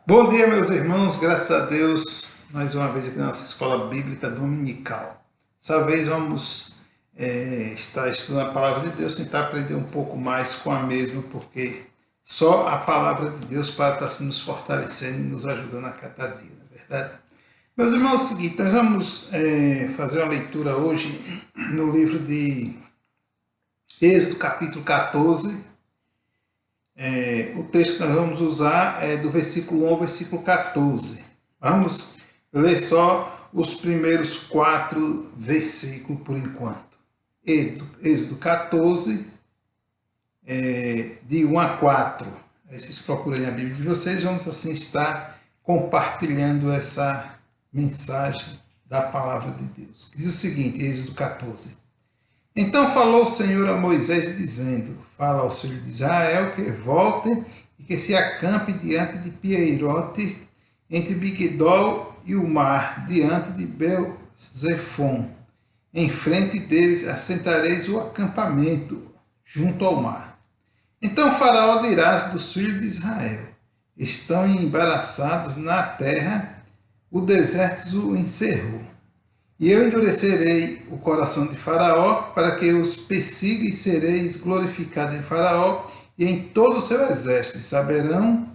Bom dia, meus irmãos, graças a Deus, mais uma vez aqui na nossa escola bíblica dominical. Dessa vez vamos estar estudando a palavra de Deus, tentar aprender um pouco mais com a mesma, porque só a palavra de Deus para estar se nos fortalecendo e nos ajudando a cada dia, não é verdade? Meus irmãos, é o seguinte, nós vamos fazer uma leitura hoje no livro de Êxodo, capítulo 14. O texto que nós vamos usar é do versículo 1 ao versículo 14. Vamos ler só os primeiros 4 versículos por enquanto. Êxodo 14, de 1 a 4. Aí vocês procurem a Bíblia de vocês, vamos assim estar compartilhando essa mensagem da palavra de Deus. Diz o seguinte, Êxodo 14. Então falou o Senhor a Moisés, dizendo: Fala aos filhos de Israel que voltem e que se acampe diante de Pieirote, entre Migdol e o mar, diante de Baal-zefon. Em frente deles assentareis o acampamento, junto ao mar. Então Faraó dirá dos filhos de Israel: Estão embaraçados na terra, o deserto o encerrou. E eu endurecerei o coração de Faraó, para que os persiga, e sereis glorificado em Faraó e em todo o seu exército. E saberão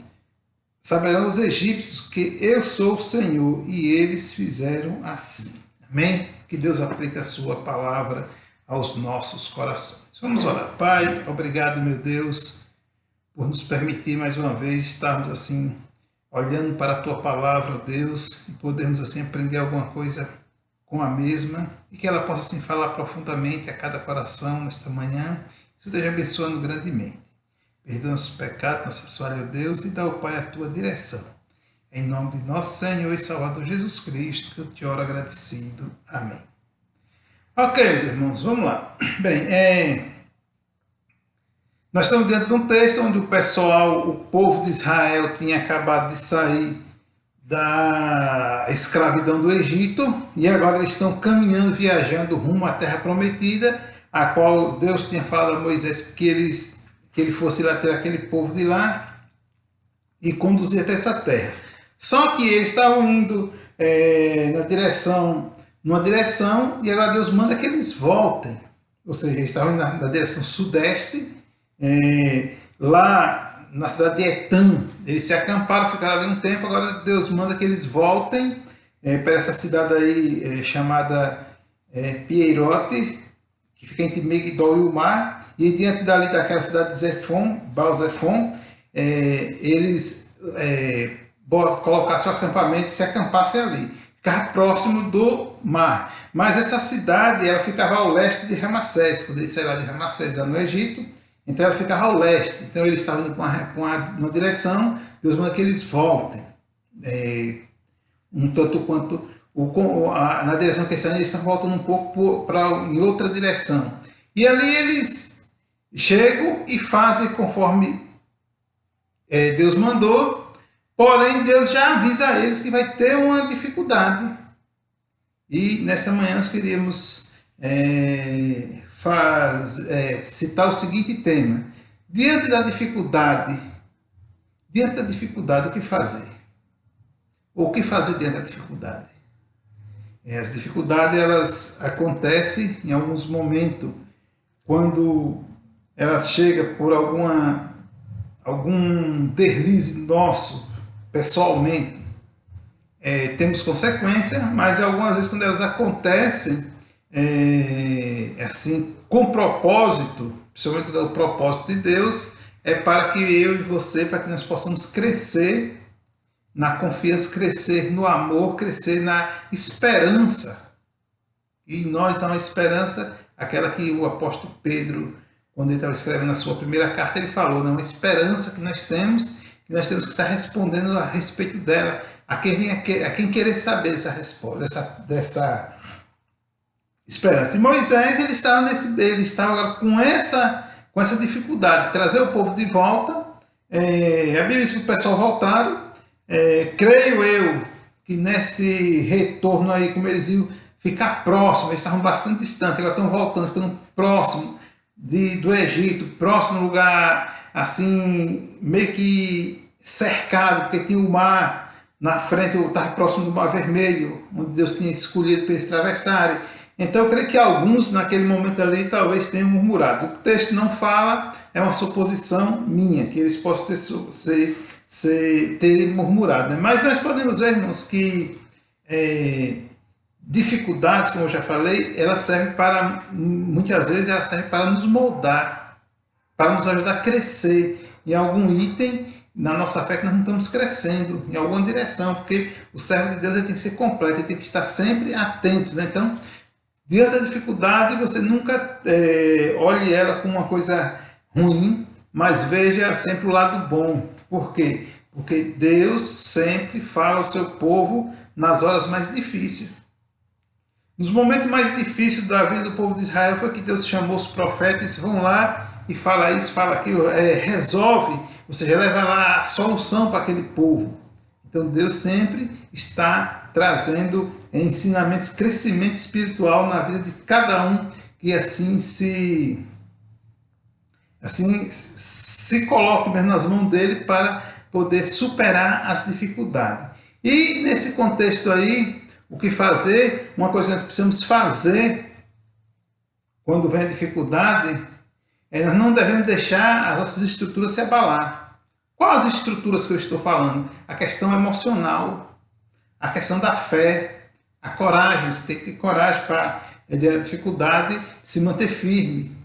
os egípcios que eu sou o Senhor, e eles fizeram assim. Amém? Que Deus aplique a sua palavra aos nossos corações. Vamos orar. Pai, obrigado, meu Deus, por nos permitir mais uma vez estarmos assim, olhando para a tua palavra, Deus, e podermos assim aprender alguma coisa com a mesma, e que ela possa assim falar profundamente a cada coração nesta manhã. Isso esteja abençoando grandemente. Perdoa nossos pecados, nossas falhas, Deus, e dá ao Pai a tua direção. Em nome de nosso Senhor e Salvador Jesus Cristo, que eu te oro agradecido. Amém. Ok, meus irmãos, vamos lá. Bem, nós estamos diante de um texto onde o povo de Israel tinha acabado de sair da escravidão do Egito, e agora eles estão caminhando, viajando rumo à terra prometida, a qual Deus tinha falado a Moisés que ele fosse lá ter aquele povo de lá e conduzir até essa terra. Só que eles estavam indo numa direção, e agora Deus manda que eles voltem. Ou seja, eles estavam indo na direção sudeste, lá na cidade de Etam. Eles se acamparam, ficaram ali um tempo, agora Deus manda que eles voltem para essa cidade aí chamada Pieirote, que fica entre Migdol e o mar, e diante dali daquela cidade de Baal-zefon, eles colocassem seu acampamento e se acampassem ali, ficava próximo do mar. Mas essa cidade ela ficava ao leste de Ramassés, quando eles saíram de Ramassés, lá no Egito. Então ela ficava ao leste. Então eles estavam indo com uma direção, Deus manda que eles voltem. Um tanto quanto na direção que eles estão voltando um pouco em outra direção. E ali eles chegam e fazem conforme Deus mandou, porém Deus já avisa a eles que vai ter uma dificuldade. E nesta manhã nós queríamos citar o seguinte tema: diante da dificuldade, o que fazer? Ou o que fazer diante da dificuldade? As dificuldades elas acontecem em alguns momentos, quando elas chegam por algum deslize nosso, pessoalmente. Temos consequências, mas algumas vezes quando elas acontecem, assim, com propósito, principalmente o propósito de Deus, é para que eu e você, para que nós possamos crescer na confiança, crescer no amor, crescer na esperança. E nós há uma esperança, aquela que o apóstolo Pedro, quando ele estava escrevendo a sua primeira carta, ele falou, uma esperança que nós temos que estar respondendo a respeito dela, a quem querer saber dessa resposta, dessa esperança. E Moisés ele estava agora com essa dificuldade de trazer o povo de volta. A Bíblia diz que o pessoal voltaram. Creio eu que nesse retorno aí, como eles iam ficar próximos, eles estavam bastante distantes, agora estão voltando, ficando próximo do Egito, próximo lugar, assim, meio que cercado, porque tinha o mar na frente, eu estava próximo do Mar Vermelho, onde Deus tinha escolhido para eles atravessarem. Então eu creio que alguns naquele momento ali talvez tenham murmurado. O texto não fala, é uma suposição minha, que eles possam ter murmurado. Né? Mas nós podemos ver, irmãos, que dificuldades, como eu já falei, elas servem para, muitas vezes, elas servem para nos moldar, para nos ajudar a crescer em algum item na nossa fé que nós não estamos crescendo em alguma direção, porque o servo de Deus ele tem que ser completo, ele tem que estar sempre atento. Né? Então, diante da dificuldade, você nunca olhe ela como uma coisa ruim, mas veja sempre o lado bom. Por quê? Porque Deus sempre fala ao seu povo nas horas mais difíceis. Nos momentos mais difíceis da vida do povo de Israel foi que Deus chamou os profetas e disse, vão lá e fala isso, fala aquilo, resolve, ou seja, leva lá a solução para aquele povo. Então Deus sempre está trazendo ensinamentos, crescimento espiritual na vida de cada um que assim se coloque mesmo nas mãos dele para poder superar as dificuldades. E nesse contexto aí, o que fazer? Uma coisa que nós precisamos fazer quando vem a dificuldade é nós não devemos deixar as nossas estruturas se abalar. Quais as estruturas que eu estou falando? A questão emocional, a questão da fé, a coragem. Você tem que ter coragem para, diante da dificuldade, se manter firme.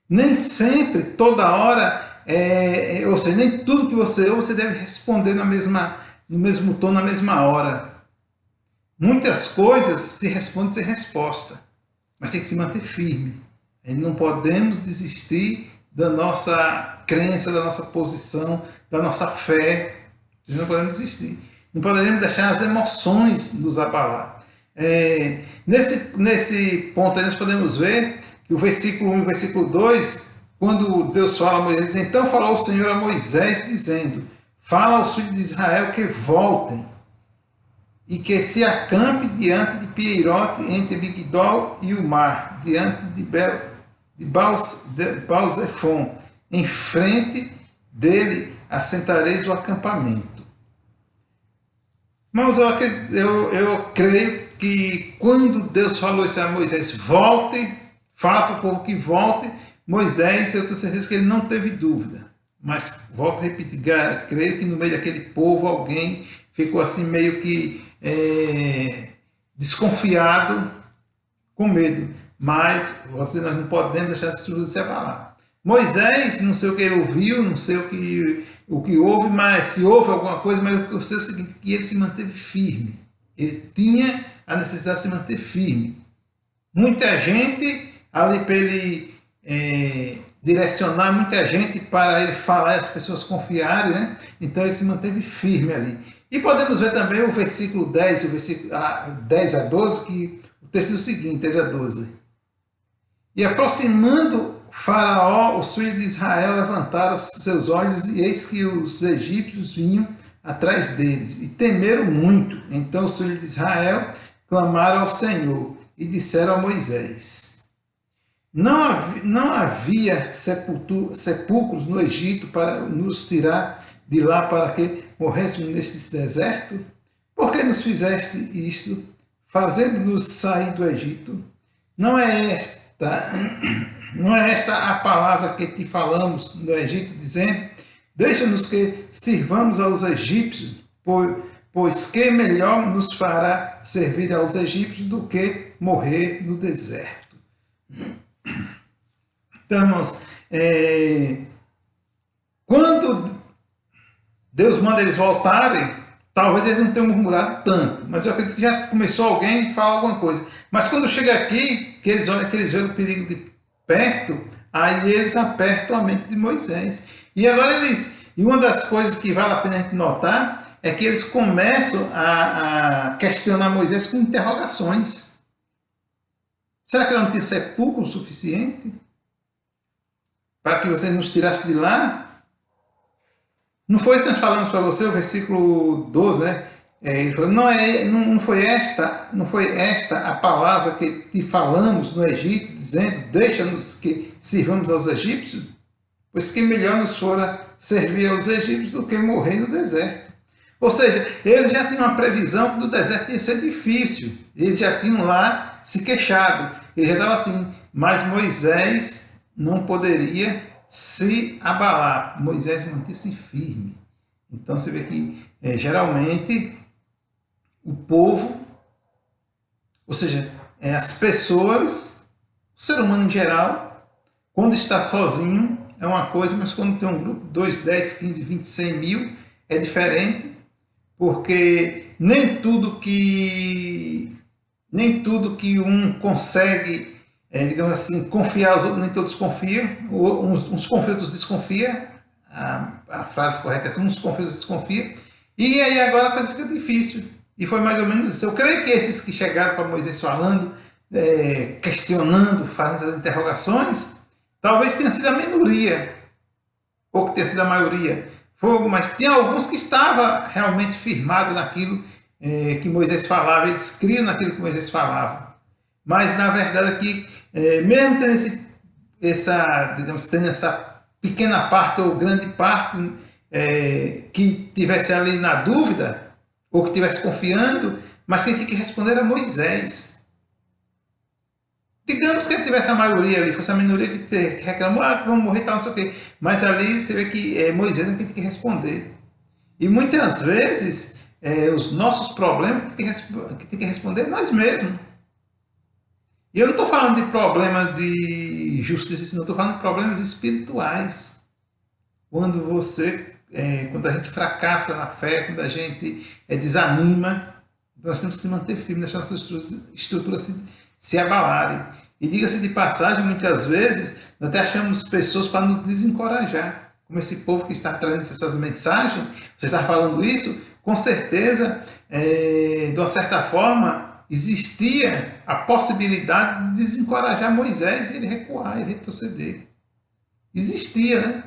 Nem sempre, toda hora, ou seja, nem tudo que você ouve, você deve responder no mesmo tom, na mesma hora. Muitas coisas se respondem sem resposta, mas tem que se manter firme. Não podemos desistir da nossa crença, da nossa posição, da nossa fé. Não podemos desistir. Não podemos deixar as emoções nos abalar. Nesse ponto aí nós podemos ver que o versículo 1 e o versículo 2, quando Deus fala a Moisés, então falou o Senhor a Moisés, dizendo, fala aos filhos de Israel que voltem, e que se acampe diante de Pieirote, entre Migdol e o mar, diante de Baal-Zephon, em frente dele assentareis o acampamento. Mas eu creio que quando Deus falou isso a Moisés, volte, fala para o povo que volte, Moisés, eu tenho certeza que ele não teve dúvida. Mas, volto a repetir, creio que no meio daquele povo alguém ficou assim meio que desconfiado, com medo. Mas nós não podemos deixar essa estrutura se abalar. Moisés, não sei o que ele ouviu, não sei o que houve, mas se houve alguma coisa, mas eu sei o seguinte, que ele se manteve firme. Ele tinha a necessidade de se manter firme. Muita gente, ali para ele direcionar, muita gente para ele falar e as pessoas confiarem, né? Então ele se manteve firme ali. E podemos ver também o versículo 10, o versículo 10 a 12, que o texto diz o seguinte, 10 a 12. E aproximando Faraó, os filhos de Israel levantaram seus olhos e eis que os egípcios vinham atrás deles e temeram muito. Então os filhos de Israel clamaram ao Senhor e disseram a Moisés, não havia sepulcros no Egito para nos tirar de lá para que morrêssemos nesse deserto? Por que nos fizeste isto, fazendo-nos sair do Egito? Não é esta a palavra que te falamos no Egito, dizendo, deixa-nos que sirvamos aos egípcios, pois que melhor nos fará servir aos egípcios do que morrer no deserto. Então, irmãos, quando Deus manda eles voltarem, talvez eles não tenham murmurado tanto, mas eu acredito que já começou alguém a falar alguma coisa. Mas quando chega aqui, que eles olham, que eles veem o perigo de perto, aí eles apertam a mente de Moisés. E agora e uma das coisas que vale a pena a gente notar é que eles começam a questionar Moisés com interrogações. Será que ela não tinha sepulcro suficiente para que você nos tirasse de lá? Não foi isso que nós falamos para você, o versículo 12, né? Ele falou, não foi esta a palavra que te falamos no Egito, dizendo, deixa-nos que sirvamos aos egípcios? Pois que melhor nos fora servir aos egípcios do que morrer no deserto. Ou seja, eles já tinham uma previsão que do deserto ia ser difícil. Eles já tinham lá se queixado. Ele já estava assim, mas Moisés não poderia se abalar. Moisés manter-se firme. Então você vê que geralmente o povo, ou seja, as pessoas, o ser humano em geral, quando está sozinho é uma coisa, mas quando tem um grupo, 2, 10, 15, 20, 100 mil, é diferente, porque nem tudo que um consegue, digamos assim, confiar, os outros nem todos confiam, uns confiam, outros desconfiam, a frase correta é assim, uns confiam, outros desconfiam, e aí agora a coisa fica difícil. E foi mais ou menos isso. Eu creio que esses que chegaram para Moisés falando, questionando, fazendo essas interrogações, talvez tenha sido a minoria, ou que tenha sido a maioria. Mas tinha alguns que estavam realmente firmados naquilo que Moisés falava, eles criam naquilo que Moisés falava. Mas na verdade aqui, mesmo tendo essa pequena parte ou grande parte que tivesse ali na dúvida, ou que estivesse confiando, mas quem tinha que responder era Moisés. Digamos que ele tivesse a maioria ali, fosse a minoria que reclamou, que vamos morrer, tal, não sei o quê. Mas ali você vê que Moisés é quem tem que responder. E muitas vezes, os nossos problemas que tem que responder nós mesmos. E eu não estou falando de problemas de justiça, não estou falando de problemas espirituais. Quando a gente fracassa na fé, quando a gente desanima, nós temos que se manter firme, deixar nossas estruturas se abalarem. E diga-se de passagem, muitas vezes, nós até achamos pessoas para nos desencorajar. Como esse povo que está trazendo essas mensagens, você está falando isso, com certeza, de uma certa forma, existia a possibilidade de desencorajar Moisés e ele recuar, ele retroceder. Existia, né?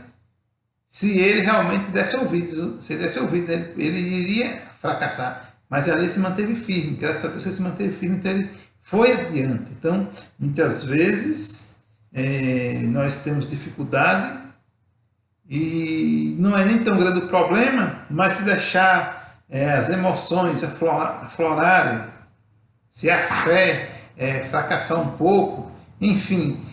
Se ele realmente desse ouvidos, ele iria fracassar. Mas ali se manteve firme, graças a Deus ele se manteve firme, então ele foi adiante. Então, muitas vezes, nós temos dificuldade e não é nem tão grande o problema, mas se deixar as emoções aflorarem, se a fé fracassar um pouco, enfim,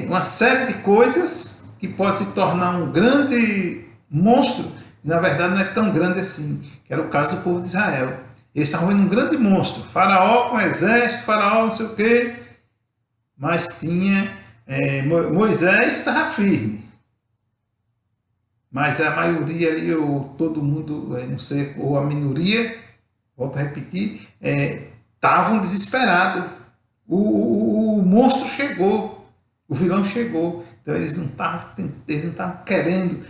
uma série de coisas que pode se tornar um grande monstro, e na verdade não é tão grande assim, que era o caso do povo de Israel. Eles estavam vendo um grande monstro, faraó com exército, faraó não sei o quê, mas Moisés estava firme. Mas a maioria ali, ou todo mundo, não sei, ou a minoria, volto a repetir, estavam desesperados. O monstro chegou, o vilão chegou. Então eles não estavam querendo,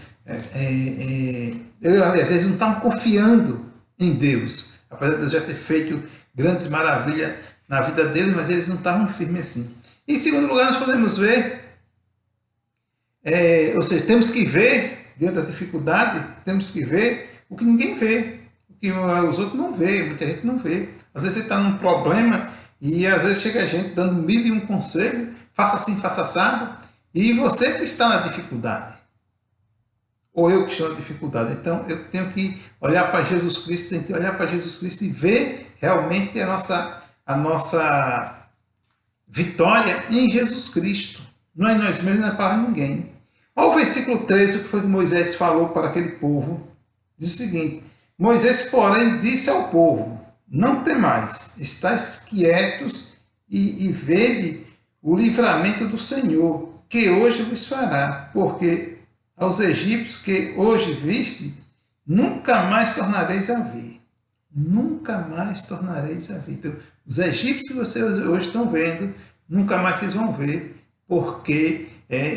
aliás, eles não estavam confiando em Deus. Apesar de Deus já ter feito grandes maravilhas na vida deles, mas eles não estavam firmes assim. Em segundo lugar, nós podemos ver, ou seja, temos que ver, dentro da dificuldade, temos que ver o que ninguém vê, o que os outros não vê, muita gente não vê. Às vezes você está num problema e às vezes chega a gente dando 1001 conselhos, faça assim, faça assado, e você que está na dificuldade. Ou eu que estou na dificuldade. Então eu tenho que olhar para Jesus Cristo, tenho que olhar para Jesus Cristo e ver realmente a nossa vitória em Jesus Cristo. Não é nós mesmos, não é para ninguém. Olha o versículo 13, o que foi que Moisés falou para aquele povo. Diz o seguinte: Moisés, porém, disse ao povo: não temais, estáis quietos e vede o livramento do Senhor, que hoje vos fará, porque aos egípcios que hoje viste, nunca mais tornareis a ver. Nunca mais tornareis a ver. Então, os egípcios que vocês hoje estão vendo, nunca mais vocês vão ver, porque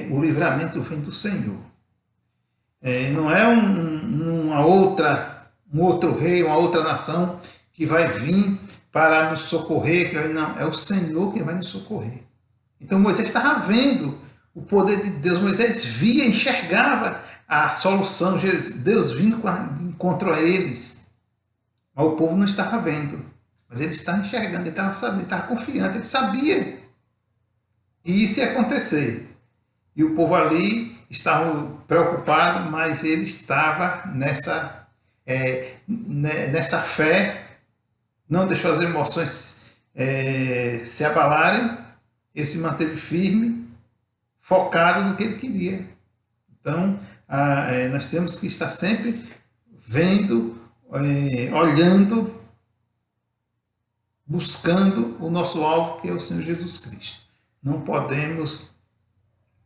o livramento vem do Senhor. Não é um outro rei, uma outra nação que vai vir para nos socorrer. Não, é o Senhor que vai nos socorrer. Então Moisés estava vendo o poder de Deus. Moisés via, enxergava a solução, Deus vindo de encontro a eles. Mas o povo não estava vendo. Mas ele estava enxergando, ele estava sabendo, ele estava confiante, ele sabia. E isso ia acontecer. E o povo ali estavam preocupados, mas ele estava nessa fé, não deixou as emoções se abalarem, ele se manteve firme, focado no que ele queria. Então, nós temos que estar sempre vendo, olhando, buscando o nosso alvo, que é o Senhor Jesus Cristo. Não podemos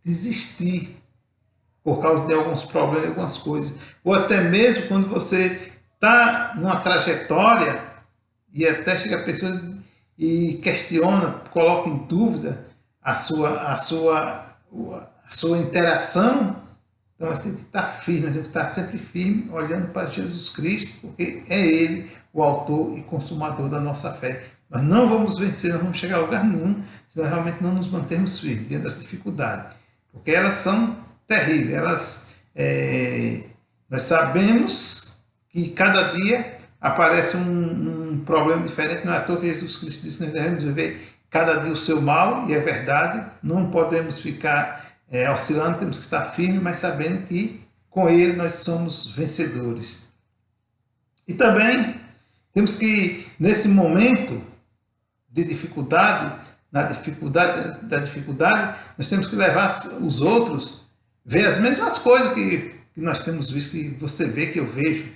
desistir por causa de alguns problemas, algumas coisas. Ou até mesmo quando você está numa trajetória e até chega pessoas e questiona, coloca em dúvida a sua interação. Então nós temos que estar firme, nós temos que estar sempre firme, olhando para Jesus Cristo, porque é Ele o autor e consumador da nossa fé. Nós não vamos vencer, não vamos chegar a lugar nenhum, se nós realmente não nos mantermos firmes diante das dificuldades. Porque elas são terríveis. Nós sabemos que cada dia aparece um problema diferente. Não é à toa que Jesus Cristo disse que nós devemos viver cada dia o seu mal, e é verdade. Não podemos ficar oscilando, temos que estar firmes, mas sabendo que com Ele nós somos vencedores. E também temos que, nesse momento de dificuldade, na dificuldade da dificuldade, nós temos que levar os outros, ver as mesmas coisas que nós temos visto, que você vê, que eu vejo.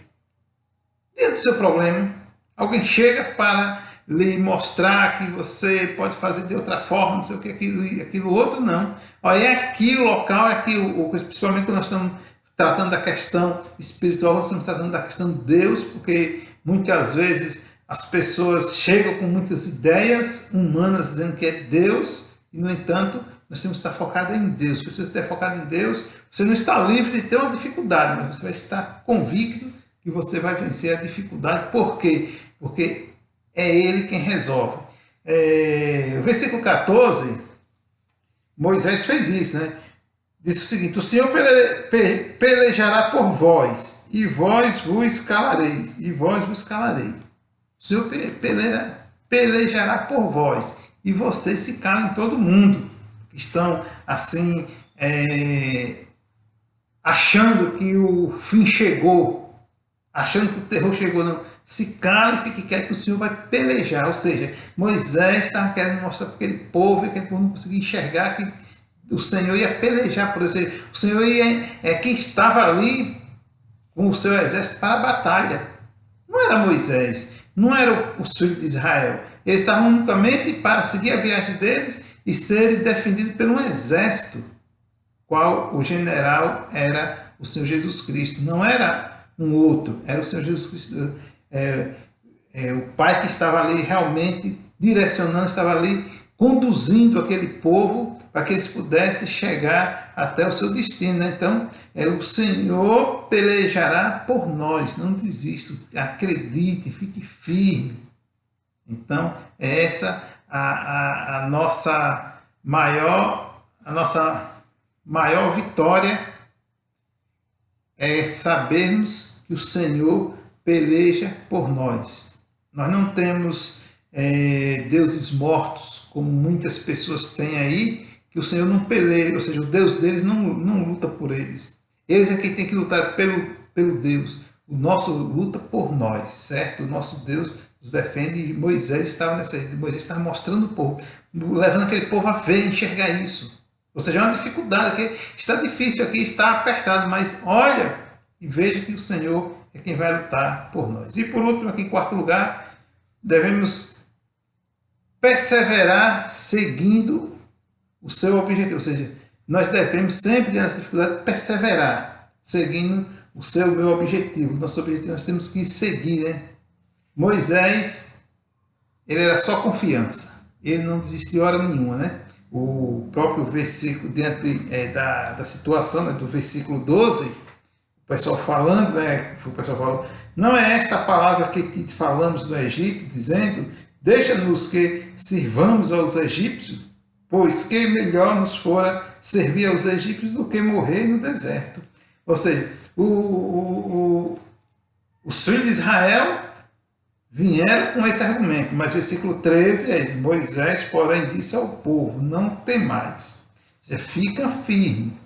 Dentro do seu problema, alguém chega para lhe mostrar que você pode fazer de outra forma, não sei o que, aquilo outro, não. Olha, é aqui o local, é aqui, principalmente quando nós estamos tratando da questão espiritual, nós estamos tratando da questão de Deus, porque muitas vezes as pessoas chegam com muitas ideias humanas dizendo que é Deus, e no entanto nós temos que estar focados em Deus. Porque se você estiver focado em Deus, você não está livre de ter uma dificuldade, mas você vai estar convicto que você vai vencer a dificuldade. Por quê? Porque é Ele quem resolve. O versículo 14, Moisés fez isso, né? Disse o seguinte: o Senhor pelejará por vós, e vós vos calareis, e vós vos calareis. O Senhor pelejará por vós, e vocês se calem todo mundo. Estão assim, achando que o fim chegou, achando que o terror chegou. Não, se cale e fique quieto, que o Senhor vai pelejar. Ou seja, Moisés estava querendo mostrar para aquele povo, e aquele povo não conseguia enxergar que o Senhor ia pelejar por eles. O Senhor quem estava ali com o seu exército para a batalha. Não era Moisés, não era os filhos de Israel. Eles estavam unicamente para seguir a viagem deles e serem defendidos por um exército, qual o general era o Senhor Jesus Cristo. Não era um outro, era o Senhor Jesus Cristo. O Pai que estava ali realmente direcionando, estava ali conduzindo aquele povo para que eles pudessem chegar até o seu destino. Né? Então, o Senhor pelejará por nós. Não desista, acredite, fique firme. Então, é essa a nossa maior vitória, é sabermos que o Senhor peleja por nós. Nós não temos deuses mortos, como muitas pessoas têm aí, que o Senhor não peleja, ou seja, o Deus deles não luta por eles. Eles é quem tem que lutar pelo Deus. O nosso luta por nós, certo? O nosso Deus nos defende, e Moisés estava nessa. Moisés estava mostrando o povo, levando aquele povo a ver, enxergar isso. Ou seja, é uma dificuldade, que está difícil aqui, está apertado, mas olha e veja que o Senhor é quem vai lutar por nós. E por último, aqui em quarto lugar, devemos perseverar seguindo o seu objetivo. Ou seja, nós devemos sempre, diante das dificuldades, perseverar seguindo o meu objetivo. Nosso objetivo nós temos que seguir, né? Moisés, ele era só confiança. Ele não desistiu hora nenhuma, né? O próprio versículo, diante da situação, né, do versículo 12, o pessoal falando, né? O pessoal falou: não é esta a palavra que te falamos do Egito, dizendo: deixa-nos que sirvamos aos egípcios, pois que melhor nos fora servir aos egípcios do que morrer no deserto. Ou seja, os filhos de Israel vieram com esse argumento, mas versículo 13 é: Moisés, porém, disse ao povo: não temais, fica firme,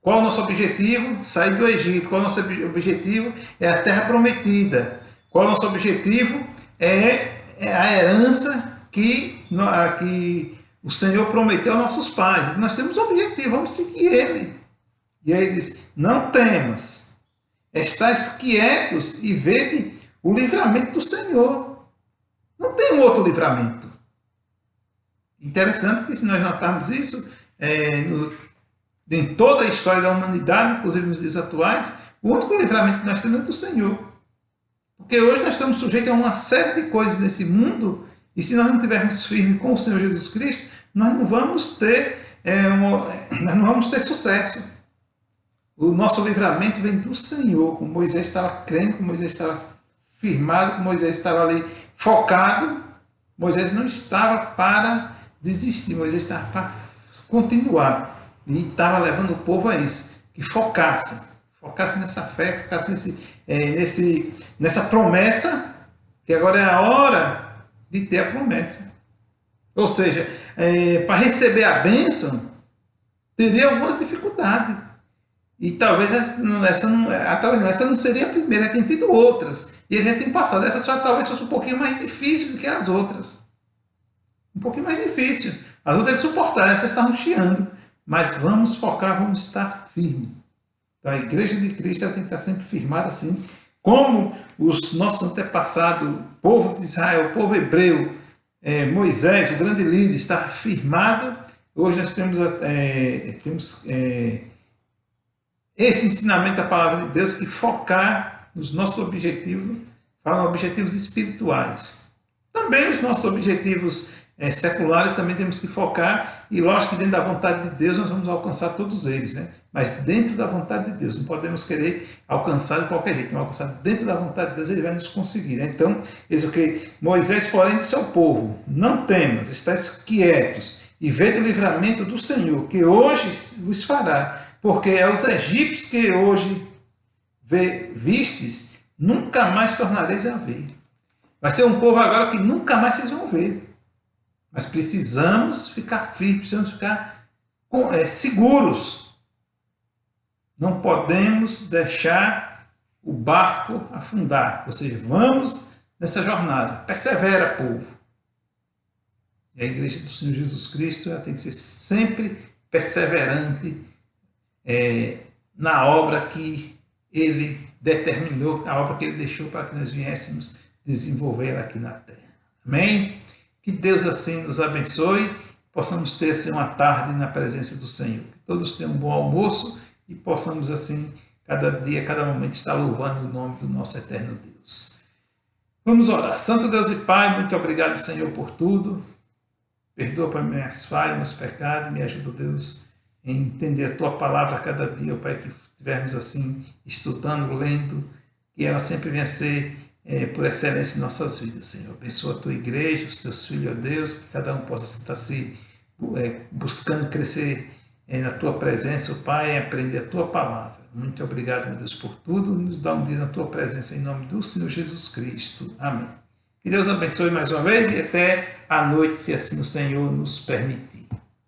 Qual é o nosso objetivo? Sair do Egito. Qual é o nosso objetivo? É a terra prometida. Qual é o nosso objetivo? É a herança que o Senhor prometeu aos nossos pais. Nós temos um objetivo, vamos seguir Ele. E aí ele diz, não temas, estais quietos e vede o livramento do Senhor. Não tem um outro livramento. Interessante que se nós notarmos isso, em toda a história da humanidade, inclusive nos dias atuais, o único livramento que nós temos é do Senhor. Porque hoje nós estamos sujeitos a uma série de coisas nesse mundo, e se nós não estivermos firmes com o Senhor Jesus Cristo, nós não vamos ter sucesso. O nosso livramento vem do Senhor, como Moisés estava crendo, como Moisés estava firmado, como Moisés estava ali focado. Moisés não estava para desistir, Moisés estava para continuar. E estava levando o povo a isso, que focasse nessa fé, focasse nessa promessa, que agora é a hora de ter a promessa. Ou seja, para receber a bênção, teria algumas dificuldades. E talvez essa não seria a primeira, tem tido outras. E ele já tem passado. Essa só talvez fosse um pouquinho mais difícil do que as outras. Um pouquinho mais difícil. As outras ele suportaram, essas estavam chiando. Mas vamos focar, vamos estar firmes. Então a igreja de Cristo ela tem que estar sempre firmada assim. Como os nossos antepassados, o povo de Israel, o povo hebreu, Moisés, o grande líder, está firmado. Hoje nós temos esse ensinamento da palavra de Deus que focar nos nossos objetivos, falam objetivos espirituais. Também os nossos objetivos seculares também temos que focar, e lógico que dentro da vontade de Deus nós vamos alcançar todos eles, né? Mas dentro da vontade de Deus, não podemos querer alcançar de qualquer jeito, não alcançar dentro da vontade de Deus, ele vai nos conseguir, né? Então, eis o que Moisés, porém, disse ao povo, não temas, estáis quietos, e vede o livramento do Senhor, que hoje vos fará, porque é os egípcios que hoje vistes, nunca mais tornareis a ver. Vai ser um povo agora que nunca mais vocês vão ver. Mas precisamos ficar firmes, precisamos ficar seguros. Não podemos deixar o barco afundar. Ou seja, vamos nessa jornada. Persevera, povo. E a igreja do Senhor Jesus Cristo ela tem que ser sempre perseverante na obra que Ele determinou, a obra que Ele deixou para que nós viéssemos desenvolver aqui na terra. Amém? Que Deus assim nos abençoe, possamos ter assim uma tarde na presença do Senhor. Que todos tenham um bom almoço e possamos assim, cada dia, cada momento, estar louvando o nome do nosso eterno Deus. Vamos orar. Santo Deus e Pai, muito obrigado, Senhor, por tudo. Perdoa para minhas falhas, meus pecados, me ajuda, Deus, em entender a Tua palavra a cada dia, Pai, que estivermos assim, estudando, lendo, que ela sempre venha a ser por excelência em nossas vidas, Senhor. Abençoa a Tua igreja, os Teus filhos, ó Deus, que cada um possa estar se buscando crescer na Tua presença, ó Pai, aprender a Tua palavra. Muito obrigado, meu Deus, por tudo. Nos dá um dia na Tua presença, em nome do Senhor Jesus Cristo. Amém. Que Deus abençoe mais uma vez e até à noite, se assim o Senhor nos permitir.